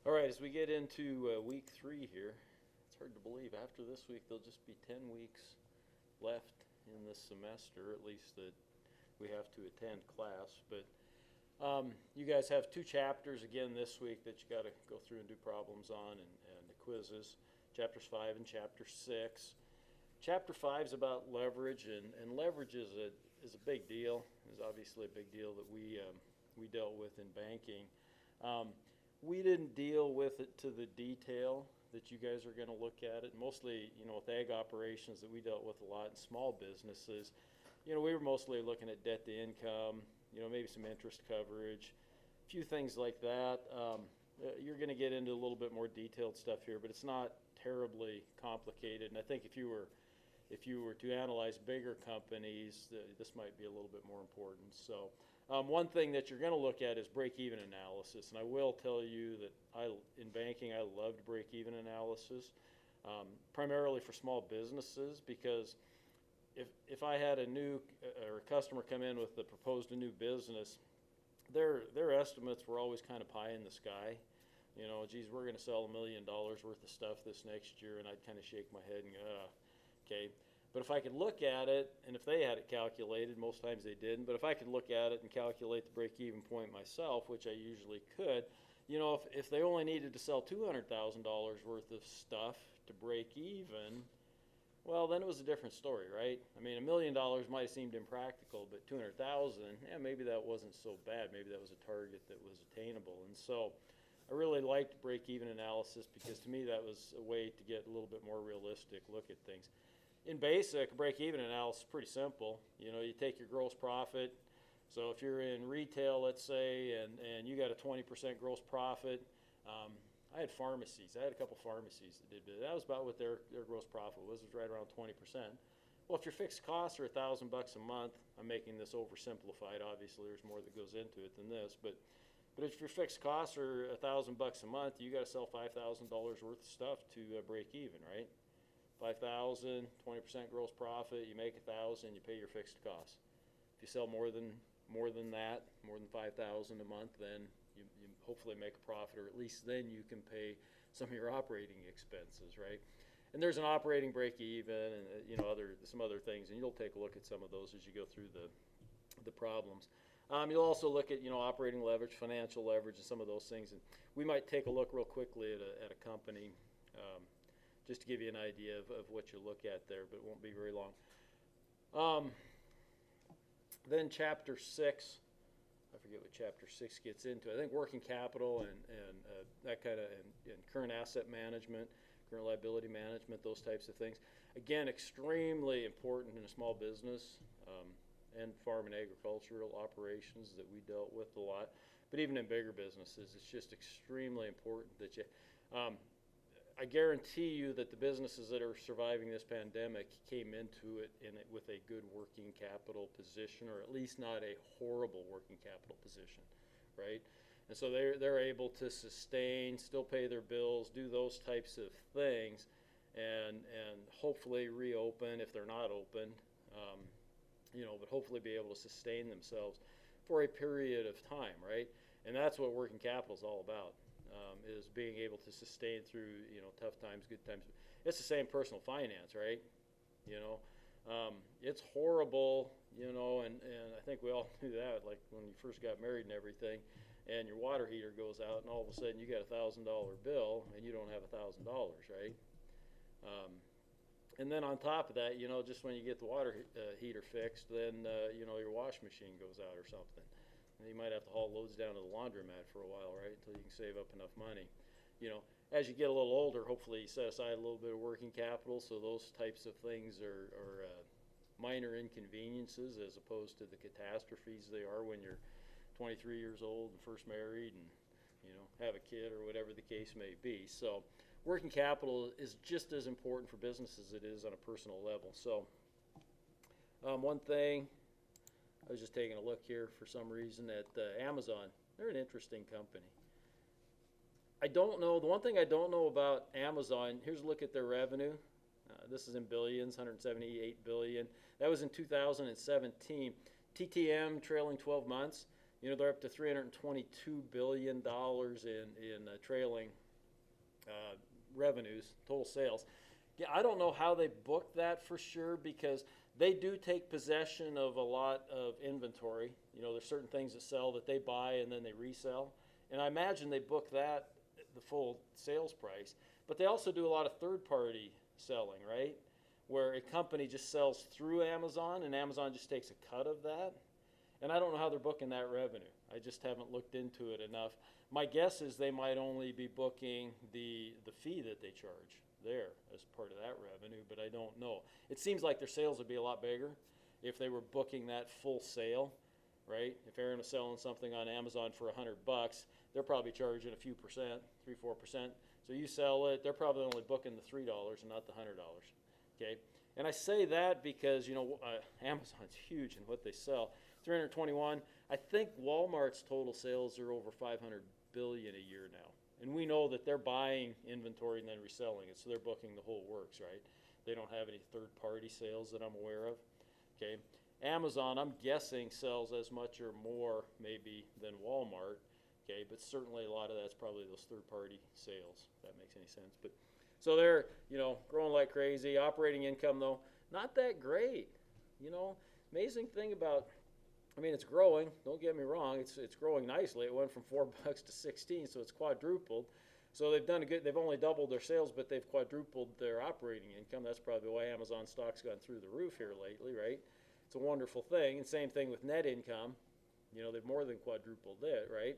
All right, as we get into week 3 here, it's hard to believe after this week there'll just be 10 weeks left in this semester, at least that we have to attend class. But you guys have 2 chapters again this week that you got to go through and do problems on and the quizzes. Chapters 5 and chapter 6. Chapter 5 is about leverage, and leverage is a big deal. It's obviously a big deal that we dealt with in banking. Um, we didn't deal with it to the detail that you guys are going to look at it. Mostly, with ag operations that we dealt with a lot in small businesses, we were mostly looking at debt to income, maybe some interest coverage, a few things like that. You're going to get into a little bit more detailed stuff here, but it's not terribly complicated. And I think if you were to analyze bigger companies, this might be a little bit more important. So one thing that you're going to look at is break-even analysis. And I will tell you that in banking, I loved break-even analysis, primarily for small businesses, because if I had a new or a customer come in with a new business, their estimates were always kind of pie in the sky. Geez, we're going to sell $1 million worth of stuff this next year, and I'd kind of shake my head and go, okay. But if I could look at it, and if they had it calculated, most times they didn't, but if I could look at it and calculate the break-even point myself, which I usually could, if they only needed to sell $200,000 worth of stuff to break even, well, then it was a different story, right? I mean, $1 million might have seemed impractical, but 200,000, yeah, maybe that wasn't so bad. Maybe that was a target that was attainable. And so I really liked break-even analysis because to me that was a way to get a little bit more realistic look at things. In basic, break-even analysis is pretty simple. You take your gross profit. So if you're in retail, let's say, and you got a 20% gross profit, I had pharmacies. I had a couple pharmacies that did that. Was about what their gross profit was. It was right around 20%. Well, if your fixed costs are $1,000 a month, I'm making this oversimplified. Obviously, there's more that goes into it than this, but if your fixed costs are $1,000 a month, you got to sell $5,000 worth of stuff to break even, right? 5,000, 20% gross profit. You make 1,000, you pay your fixed costs. If you sell more than that, more than 5,000 a month, then you hopefully make a profit, or at least then you can pay some of your operating expenses, right? And there's an operating break even, and some other things, and you'll take a look at some of those as you go through the problems. You'll also look at operating leverage, financial leverage, and some of those things. And we might take a look real quickly at a company, just to give you an idea of what you look at there, but it won't be very long. Then chapter 6. I forget what chapter 6 gets into. I think working capital and that kind of, and current asset management, current liability management, those types of things. Again, extremely important in a small business and farm and agricultural operations that we dealt with a lot. But even in bigger businesses, it's just extremely important that you. I guarantee you that the businesses that are surviving this pandemic came into it with a good working capital position, or at least not a horrible working capital position, right? And so they're able to sustain, still pay their bills, do those types of things, and hopefully reopen if they're not open, but hopefully be able to sustain themselves for a period of time, right? And that's what working capital is all about. Is being able to sustain through tough times, good times. It's the same personal finance, right? It's horrible, and I think we all knew that, like when you first got married and everything, and your water heater goes out, and all of a sudden you got $1,000 bill, and you don't have $1,000, right? And then on top of that, just when you get the water heater fixed, then your wash machine goes out or something. You might have to haul loads down to the laundromat for a while, right, until you can save up enough money. As you get a little older, hopefully you set aside a little bit of working capital, so those types of things are minor inconveniences as opposed to the catastrophes they are when you're 23 years old and first married and have a kid or whatever the case may be. So working capital is just as important for business as it is on a personal level. So one thing, I was just taking a look here for some reason at Amazon. They're an interesting company. I don't know. The one thing I don't know about Amazon, here's a look at their revenue. This is in billions, 178 billion. That was in 2017. TTM, trailing 12 months, You know, they're up to $322 billion in trailing revenues, total sales. Yeah, I don't know how they booked that for sure, because they do take possession of a lot of inventory. You know, there's certain things that sell that they buy and then they resell. And I imagine they book that the full sales price. But they also do a lot of third-party selling, right? Where a company just sells through Amazon and Amazon just takes a cut of that. And I don't know how they're booking that revenue. I just haven't looked into it enough. My guess is they might only be booking the fee that they charge there as part of that revenue, but I don't know. It seems like their sales would be a lot bigger if they were booking that full sale, right? If Aaron was selling something on Amazon for $100, they're probably charging a few percent, 3-4%. So you sell it, they're probably only booking the $3 and not the $100. Okay, and I say that because, you know, Amazon's huge in what they sell. 321. I think Walmart's total sales are over 500 billion a year now. And we know that they're buying inventory and then reselling it, so they're booking the whole works, right? They don't have any third-party sales that I'm aware of. Okay, Amazon, I'm guessing, sells as much or more maybe than Walmart. Okay, but certainly a lot of that's probably those third-party sales, if that makes any sense. But so they're, you know, growing like crazy. Operating income, though, not that great. You know, amazing thing about, I mean, it's growing. Don't get me wrong. It's growing nicely. It went from $4 to 16, so it's quadrupled. So they've done a good. They've only doubled their sales, but they've quadrupled their operating income. That's probably why Amazon stock's gone through the roof here lately, right? It's a wonderful thing. And same thing with net income. You know, they've more than quadrupled it, right?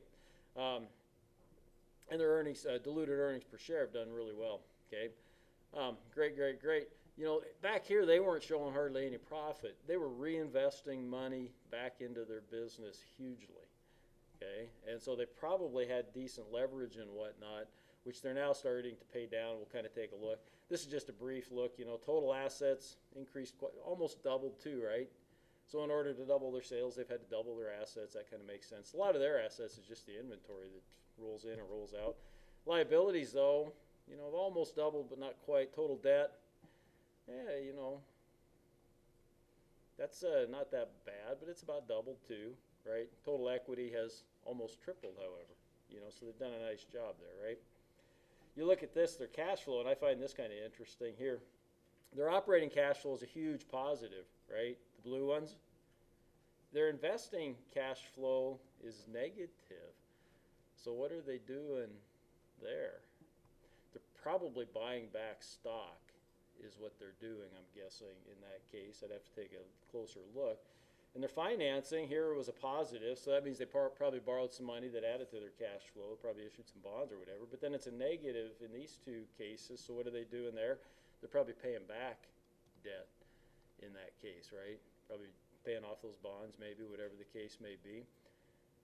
And their earnings, diluted earnings per share, have done really well. Okay, great. You know, back here they weren't showing hardly any profit. They were reinvesting money back into their business hugely. Okay, and so they probably had decent leverage and whatnot, which they're now starting to pay down. We'll kind of take a look. This is just a brief look. You know, total assets increased almost doubled too, right? So in order to double their sales, they've had to double their assets. That kind of makes sense. A lot of their assets is just the inventory that rolls in and rolls out. Liabilities, though, you know, have almost doubled, but not quite. Total debt, yeah, you know, that's not that bad, but it's about doubled too, right? Total equity has almost tripled, however, you know, so they've done a nice job there, right? You look at this, their cash flow, and I find this kind of interesting here. Their operating cash flow is a huge positive, right? The blue ones. Their investing cash flow is negative. So what are they doing there? They're probably buying back stock is what they're doing, I'm guessing, in that case. I'd have to take a closer look. And their financing here was a positive, so that means they probably borrowed some money that added to their cash flow, probably issued some bonds or whatever, but then it's a negative in these two cases, so what are they doing there? They're probably paying back debt in that case, right? Probably paying off those bonds, maybe, whatever the case may be.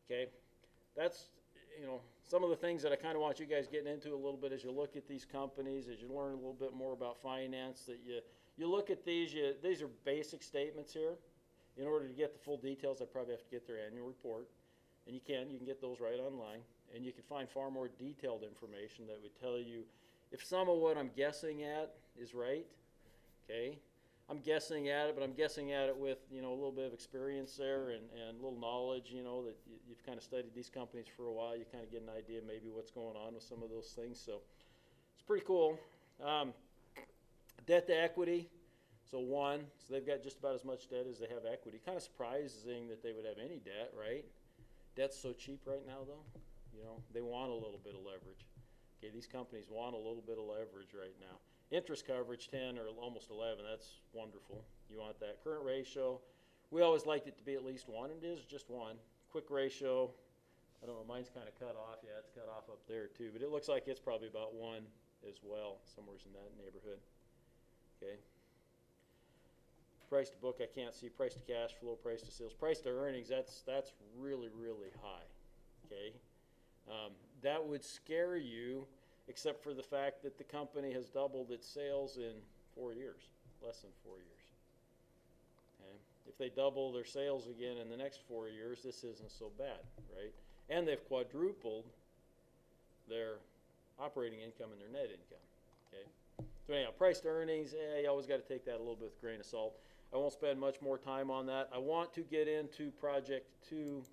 Okay, that's, you know, some of the things that I kind of want you guys getting into a little bit as you look at these companies, as you learn a little bit more about finance, that you look at these, these are basic statements here. In order to get the full details, I probably have to get their annual report, and you can get those right online, and you can find far more detailed information that would tell you if some of what I'm guessing at is right. Okay, I'm guessing at it, but I'm guessing at it with, you know, a little bit of experience there and a little knowledge, you know, that you've kind of studied these companies for a while. You kind of get an idea maybe what's going on with some of those things. So it's pretty cool. Debt to equity, so 1. So they've got just about as much debt as they have equity. Kind of surprising that they would have any debt, right? Debt's so cheap right now, though. You know, they want a little bit of leverage. Okay, these companies want a little bit of leverage right now. Interest coverage, 10 or almost 11. That's wonderful. You want that. Current ratio, we always liked it to be at least 1, and it is just 1. Quick ratio, I don't know, mine's kind of cut off. Yeah, it's cut off up there too, but it looks like it's probably about 1 as well, somewhere in that neighborhood. Okay. Price to book, I can't see. Price to cash flow, price to sales, price to earnings, that's really, really high. Okay. That would scare you, except for the fact that the company has doubled its sales in 4 years, less than 4 years. Okay. If they double their sales again in the next 4 years, this isn't so bad, right? And they've quadrupled their operating income and their net income. Okay. So anyhow, price to earnings, you always got to take that a little bit with a grain of salt. I won't spend much more time on that. I want to get into Project 2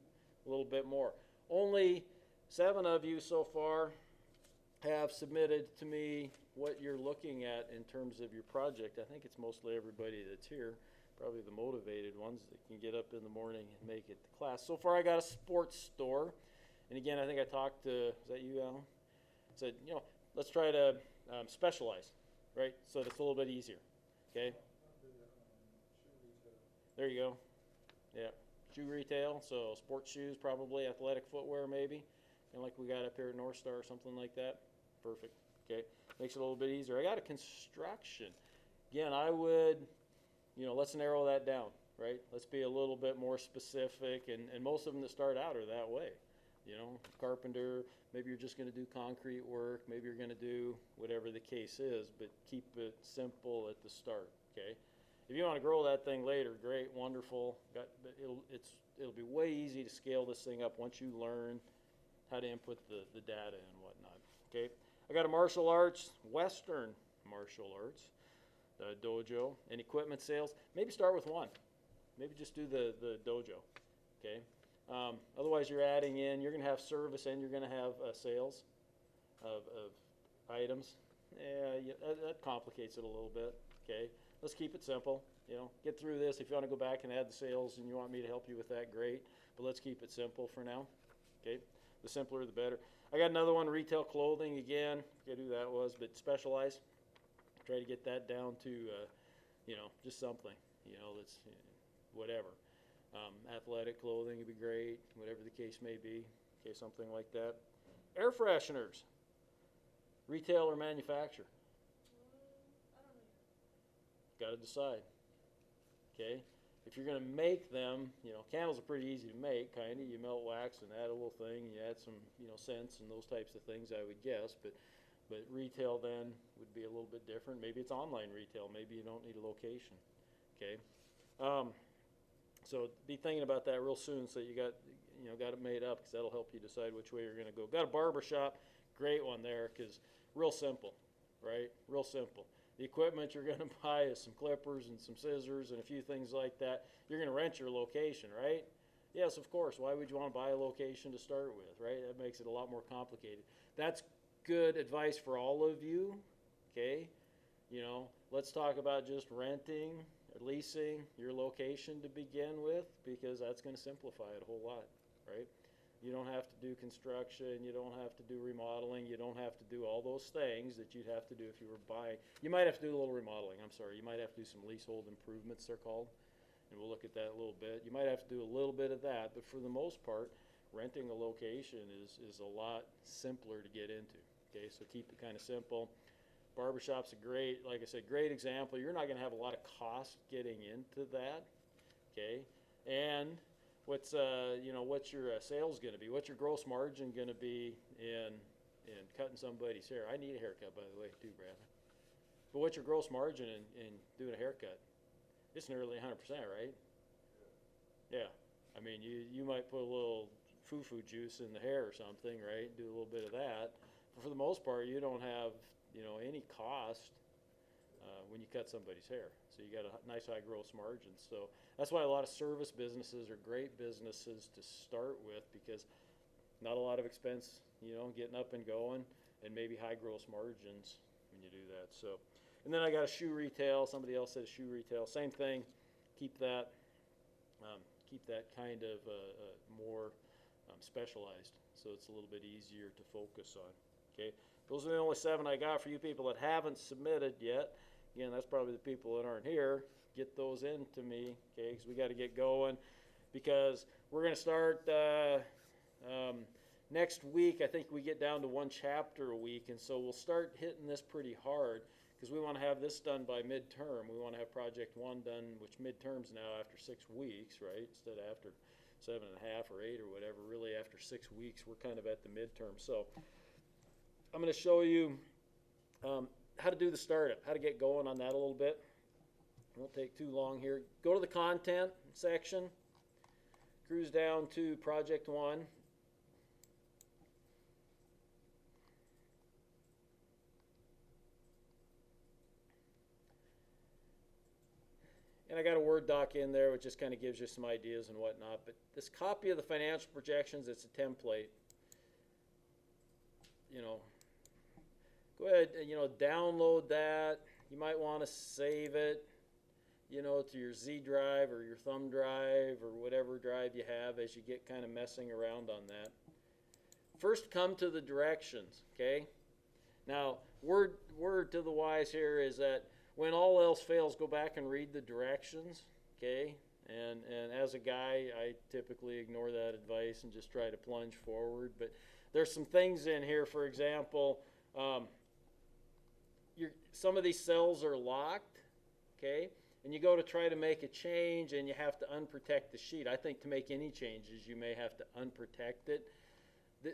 a little bit more. Only 7 of you so far have submitted to me what you're looking at in terms of your project. I think it's mostly everybody that's here, probably the motivated ones that can get up in the morning and make it to class. So far I got a sports store. And again, I think I talked to, is that you, Alan? Said, let's try to specialize, right? So that's a little bit easier, okay? There you go. Yeah, shoe retail, so sports shoes probably, athletic footwear maybe, kind of like we got up here at North Star or something like that. Perfect, okay? Makes it a little bit easier. I got a construction. Again, I would, let's narrow that down, right? Let's be a little bit more specific, and most of them that start out are that way. Carpenter, maybe you're just going to do concrete work, maybe you're going to do whatever the case is, but keep it simple at the start, okay? If you want to grow that thing later, great, wonderful. It'll be way easy to scale this thing up once you learn how to input the data and whatnot, okay? I got a martial arts, Western martial arts, dojo, and equipment sales. Maybe start with one. Maybe just do the dojo, okay? Otherwise, you're adding in, you're going to have service and you're going to have sales of items. Yeah, that complicates it a little bit, okay? Let's keep it simple, get through this. If you want to go back and add the sales and you want me to help you with that, great. But let's keep it simple for now, okay? The simpler, the better. I got another one, retail clothing. Again, forget who that was, but specialized. Try to get that down to, just something, that's whatever. Athletic clothing would be great, whatever the case may be. Okay, something like that. Air fresheners, retail or manufacture. Got to decide. Okay, if you're going to make them, candles are pretty easy to make, kind of. You melt wax and add a little thing, and you add some, scents and those types of things, I would guess. But retail then would be a little bit different. Maybe it's online retail. Maybe you don't need a location. Okay. So be thinking about that real soon, so you got it made up, because that'll help you decide which way you're going to go. Got a barber shop, great one there, because real simple, right? Real simple. The equipment you're going to buy is some clippers and some scissors and a few things like that. You're going to rent your location, right? Yes, of course. Why would you want to buy a location to start with, right? That makes it a lot more complicated. That's good advice for all of you, okay? Let's talk about just renting or leasing your location to begin with, because that's going to simplify it a whole lot, right? You don't have to do construction, you don't have to do remodeling, you don't have to do all those things that you'd have to do if you were buying. You might have to do a little remodeling, I'm sorry. You might have to do some leasehold improvements, they're called, and we'll look at that a little bit. You might have to do a little bit of that, but for the most part, renting a location is a lot simpler to get into, okay? So keep it kind of simple. Barbershop's a great, like I said, great example. You're not going to have a lot of cost getting into that, okay? And what's your sales going to be? What's your gross margin going to be in cutting somebody's hair? I need a haircut, by the way, too, Brad. But what's your gross margin in doing a haircut? It's nearly 100%, right? Yeah. I mean, you might put a little foo-foo juice in the hair or something, right? Do a little bit of that. But for the most part, you don't have any cost when you cut somebody's hair. So you got a nice high gross margin. So that's why a lot of service businesses are great businesses to start with, because not a lot of expense, getting up and going, and maybe high gross margins when you do that. So, and then I got a shoe retail. Somebody else said shoe retail. Same thing. Keep that kind of more specialized, so it's a little bit easier to focus on. Okay. Those are the only 7 I got for you people that haven't submitted yet. Again, that's probably the people that aren't here. Get those in to me, okay, because we got to get going, because we're going to start next week. I think we get down to 1 chapter a week, and so we'll start hitting this pretty hard, because we want to have this done by midterm. We want to have Project 1 done, which midterm's now after 6 weeks, right, instead of after 7.5 or 8 or whatever. Really, after 6 weeks, we're kind of at the midterm. So I'm going to show you how to do the startup, how to get going on that a little bit. It won't take too long here. Go to the content section, cruise down to Project 1. And I got a Word doc in there which just kind of gives you some ideas and whatnot. But this copy of the financial projections, it's a template. You know, go ahead and, download that. You might want to save it, to your Z drive or your thumb drive or whatever drive you have as you get kind of messing around on that. First, come to the directions, okay? Now, word to the wise here is that when all else fails, go back and read the directions, okay? And as a guy, I typically ignore that advice and just try to plunge forward. But there's some things in here, for example, some of these cells are locked, okay? And you go to try to make a change and you have to unprotect the sheet. I think to make any changes, you may have to unprotect it.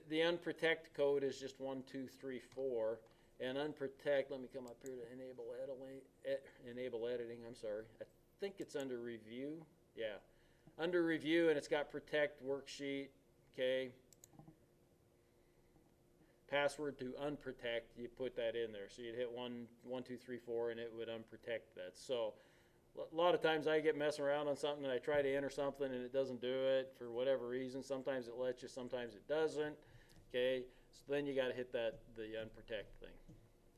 The unprotect code is just 1, 2, 3, 4. And unprotect, let me come up here to enable editing, I'm sorry. I think it's under review. Yeah. Under review, and it's got protect worksheet, okay? Password to unprotect, you put that in there. So you'd hit 1, 2, 3, 4, and it would unprotect that. So a lot of times I get messing around on something and I try to enter something and it doesn't do it for whatever reason. Sometimes it lets you, sometimes it doesn't. Okay, so then you got to hit the unprotect thing.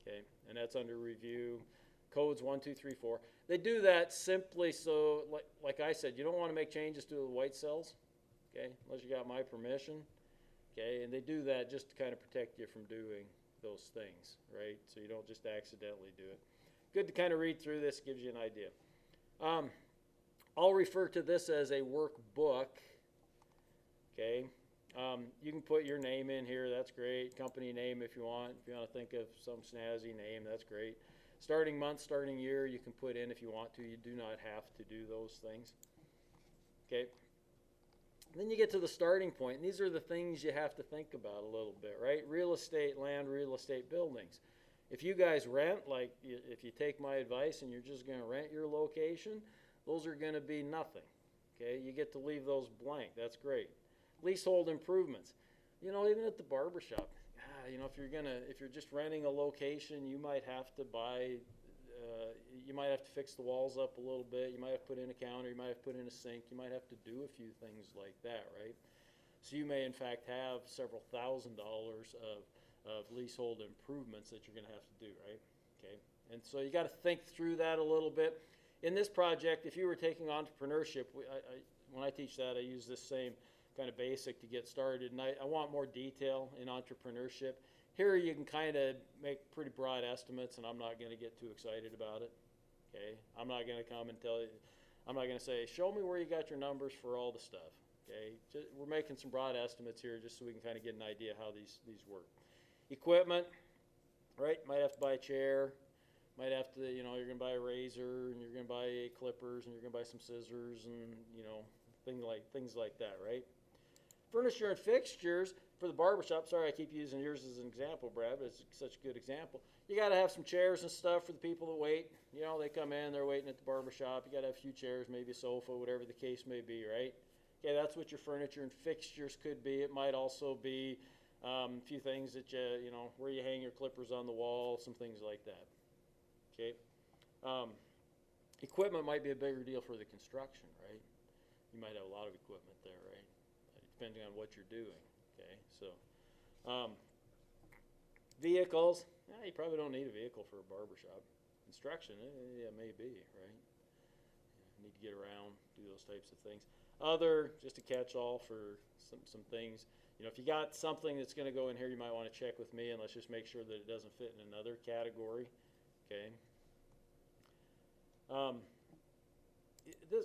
Okay, and that's under review. Codes 1, 2, 3, 4. They do that simply so, like I said, you don't want to make changes to the white cells. Okay, unless you got my permission. Okay, and they do that just to kind of protect you from doing those things, right? So you don't just accidentally do it. Good to kind of read through this, gives you an idea. I'll refer to this as a workbook. Okay, you can put your name in here, that's great. Company name if you want. If you want to think of some snazzy name, that's great. Starting month, starting year, you can put in if you want to. You do not have to do those things. Okay. Then you get to the starting point, and these are the things you have to think about a little bit, right? Real estate, land, real estate, buildings. If you guys rent, like if you take my advice and you're just going to rent your location, those are going to be nothing. Okay, you get to leave those blank. That's great. Leasehold improvements. Even at the barbershop, if you're just renting a location, you might have to buy. You might have to fix the walls up a little bit. You might have to put in a counter. You might have to put in a sink. You might have to do a few things like that, right? So you may, in fact, have several $1,000s of leasehold improvements that you're going to have to do, right? Okay, and so you got to think through that a little bit. In this project, if you were taking entrepreneurship, when I teach that, I use this same kind of basic to get started, and I want more detail in entrepreneurship. Here you can kind of make pretty broad estimates, and I'm not going to get too excited about it. Okay, I'm not going to come and tell you. I'm not going to say, show me where you got your numbers for all the stuff. Okay, we're making some broad estimates here just so we can kind of get an idea how these work. Equipment, right? Might have to buy a chair. Might have to, you're going to buy a razor, and you're going to buy clippers, and you're going to buy some scissors, and things like that, right? Furniture and fixtures for the barbershop. Sorry, I keep using yours as an example, Brad, but it's such a good example. You got to have some chairs and stuff for the people that wait. They come in, they're waiting at the barbershop. You got to have a few chairs, maybe a sofa, whatever the case may be, right? Okay, that's what your furniture and fixtures could be. It might also be a few things that where you hang your clippers on the wall, some things like that. Okay. Equipment might be a bigger deal for the construction, right? You might have a lot of equipment there, right? Depending on what you're doing. Okay, so vehicles. You probably don't need a vehicle for a barbershop. Construction, yeah, maybe, right? You need to get around, do those types of things. Other, just a catch-all for some things. If you got something that's going to go in here, you might want to check with me, and let's just make sure that it doesn't fit in another category. Okay.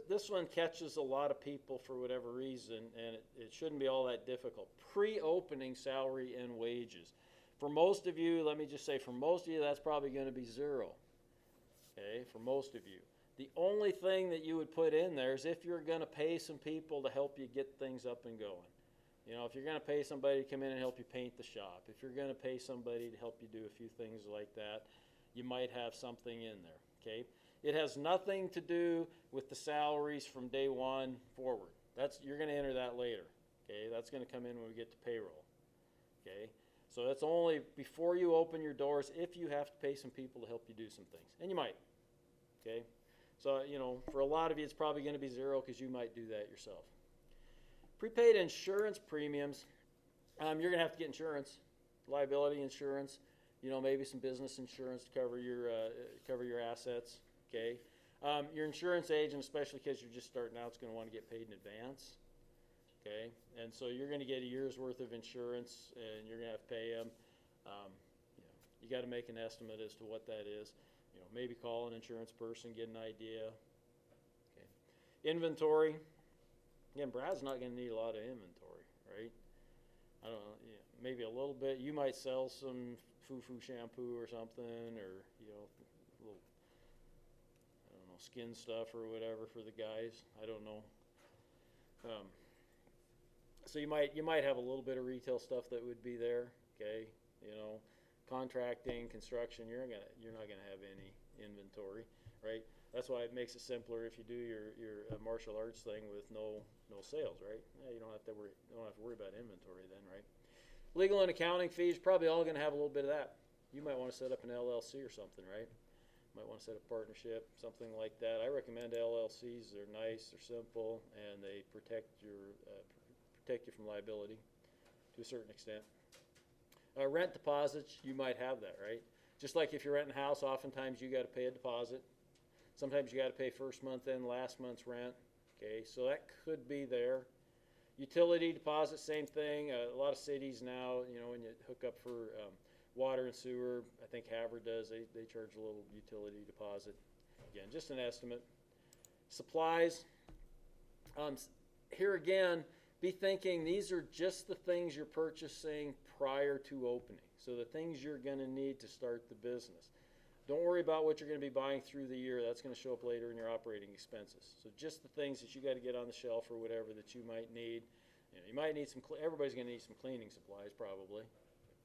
This one catches a lot of people for whatever reason, and it shouldn't be all that difficult. Pre-opening salary and wages. For most of you, let me just say, for most of you, that's probably going to be 0. Okay, for most of you. The only thing that you would put in there is if you're going to pay some people to help you get things up and going. If you're going to pay somebody to come in and help you paint the shop, if you're going to pay somebody to help you do a few things like that, you might have something in there. Okay. It has nothing to do with the salaries from day one forward. You're going to enter that later. Okay, that's going to come in when we get to payroll. Okay, so that's only before you open your doors if you have to pay some people to help you do some things, and you might. Okay, So, for a lot of you, it's probably going to be zero because you might do that yourself. Prepaid insurance premiums, you're going to have to get insurance, liability insurance, maybe some business insurance to cover your assets, okay? Your insurance agent, especially because you're just starting out, is going to want to get paid in advance, okay? And so you're going to get a year's worth of insurance, and you're going to have to pay them. You got to make an estimate as to what that is. Maybe call an insurance person, get an idea. Okay. Inventory. Again, Brad's not going to need a lot of inventory, right? I don't know. Maybe a little bit. You might sell some foo-foo shampoo or something, or little, I don't know, skin stuff or whatever for the guys. I don't know. So you might have a little bit of retail stuff that would be there. Okay, contracting, construction. You're not gonna have any inventory, right? That's why it makes it simpler if you do your martial arts thing with no sales, right? You don't have to worry about inventory then, right? Legal and accounting fees, probably all going to have a little bit of that. You might want to set up an LLC or something, right? Might want to set up a partnership, something like that. I recommend LLCs. They're nice, they're simple, and they protect you from liability to a certain extent. Rent deposits, you might have that, right? Just like if you're renting a house, oftentimes you got to pay a deposit. Sometimes you got to pay first month and last month's rent. Okay, so that could be there. Utility deposit, same thing. A lot of cities now, when you hook up for water and sewer, I think Havre does, they charge a little utility deposit. Again, just an estimate. Supplies. Here again, be thinking these are just the things you're purchasing prior to opening. So the things you're going to need to start the business. Don't worry about what you're going to be buying through the year. That's going to show up later in your operating expenses. So just the things that you got to get on the shelf or whatever that you might need. You might need everybody's going to need some cleaning supplies probably.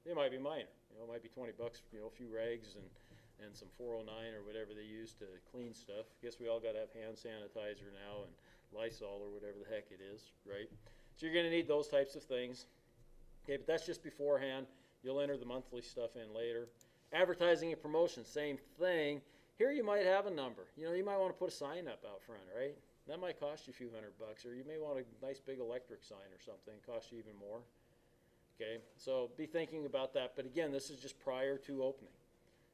They might be minor. It might be $20, a few rags and some 409 or whatever they use to clean stuff. I guess we all got to have hand sanitizer now and Lysol or whatever the heck it is, right? So you're going to need those types of things. Okay, but that's just beforehand. You'll enter the monthly stuff in later. Advertising and promotion, same thing. Here you might have a number. You might want to put a sign up out front, right? That might cost you a few $100, or you may want a nice big electric sign or something, cost you even more. Okay, so be thinking about that. But again, this is just prior to opening.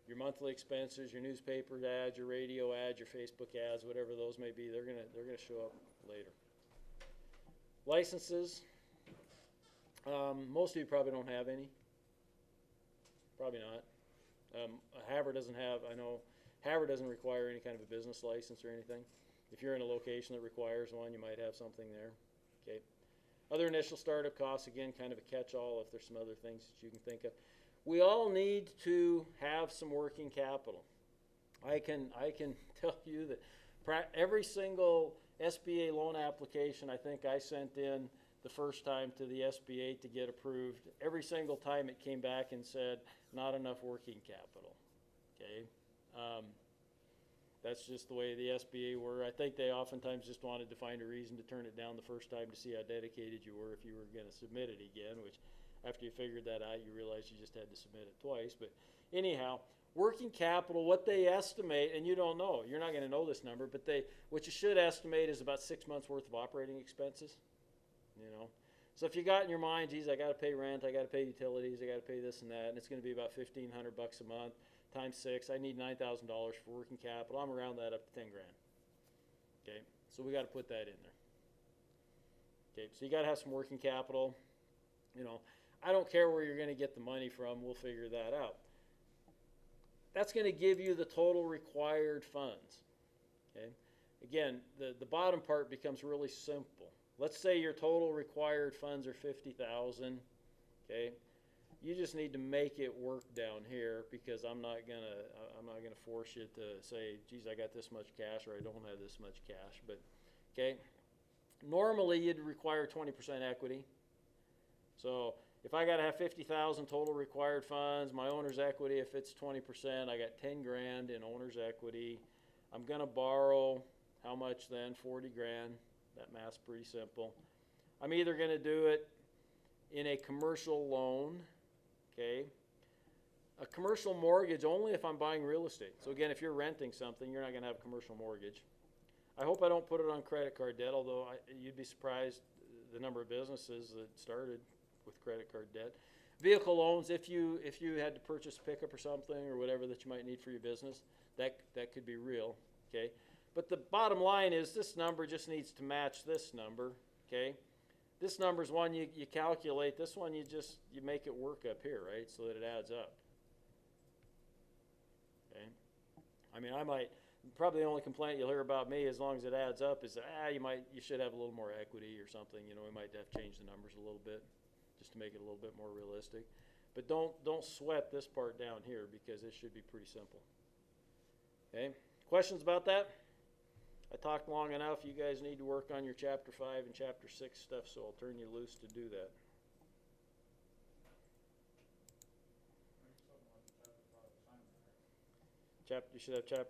Your monthly expenses, your newspaper ads, your radio ads, your Facebook ads, whatever those may be, they're gonna show up later. Licenses. Most of you probably don't have any. Probably not. Havre doesn't have, I know, Havre doesn't require any kind of a business license or anything. If you're in a location that requires one, you might have something there. Okay. Other initial startup costs, again, kind of a catch-all if there's some other things that you can think of. We all need to have some working capital. I can tell you that every single SBA loan application I think I sent in the first time to the SBA to get approved, every single time it came back and said, not enough working capital, okay? That's just the way the SBA were. I think they oftentimes just wanted to find a reason to turn it down the first time to see how dedicated you were if you were going to submit it again, which after you figured that out, you realized you just had to submit it twice. But anyhow, working capital, what they estimate, and you don't know, you're not going to know this number, but what you should estimate is about 6 months worth of operating expenses. So if you got in your mind, geez, I got to pay rent, I got to pay utilities, I got to pay this and that, and it's going to be about $1,500 a month times 6. I need $9,000 for working capital. I'm around that up to 10 grand. Okay, so we got to put that in there. Okay, so you got to have some working capital. I don't care where you're going to get the money from. We'll figure that out. That's going to give you the total required funds. Okay, again, the bottom part becomes really simple. Let's say your total required funds are $50,000, okay? You just need to make it work down here because I'm not gonna force you to say, geez, I got this much cash or I don't have this much cash. But okay, normally you'd require 20% equity. So if I gotta have 50,000 total required funds, my owner's equity, if it's 20%, I got 10 grand in owner's equity. I'm gonna borrow how much then? 40 grand. That math's pretty simple. I'm either going to do it in a commercial loan, okay? A commercial mortgage only if I'm buying real estate. So again, if you're renting something, you're not going to have a commercial mortgage. I hope I don't put it on credit card debt, although you'd be surprised the number of businesses that started with credit card debt. Vehicle loans, if you had to purchase a pickup or something or whatever that you might need for your business, that could be real, okay? But the bottom line is this number just needs to match this number, okay? This number's one you calculate, this one you make it work up here, right? So that it adds up. Okay? I mean, probably the only complaint you'll hear about me, as long as it adds up, is you should have a little more equity or something. You know, we might have to change the numbers a little bit just to make it a little bit more realistic. But don't sweat this part down here, because it should be pretty simple. Okay? Questions about that? I talked long enough. You guys need to work on your Chapter 5 and Chapter 6 stuff, so I'll turn you loose to do that. You should have Chapter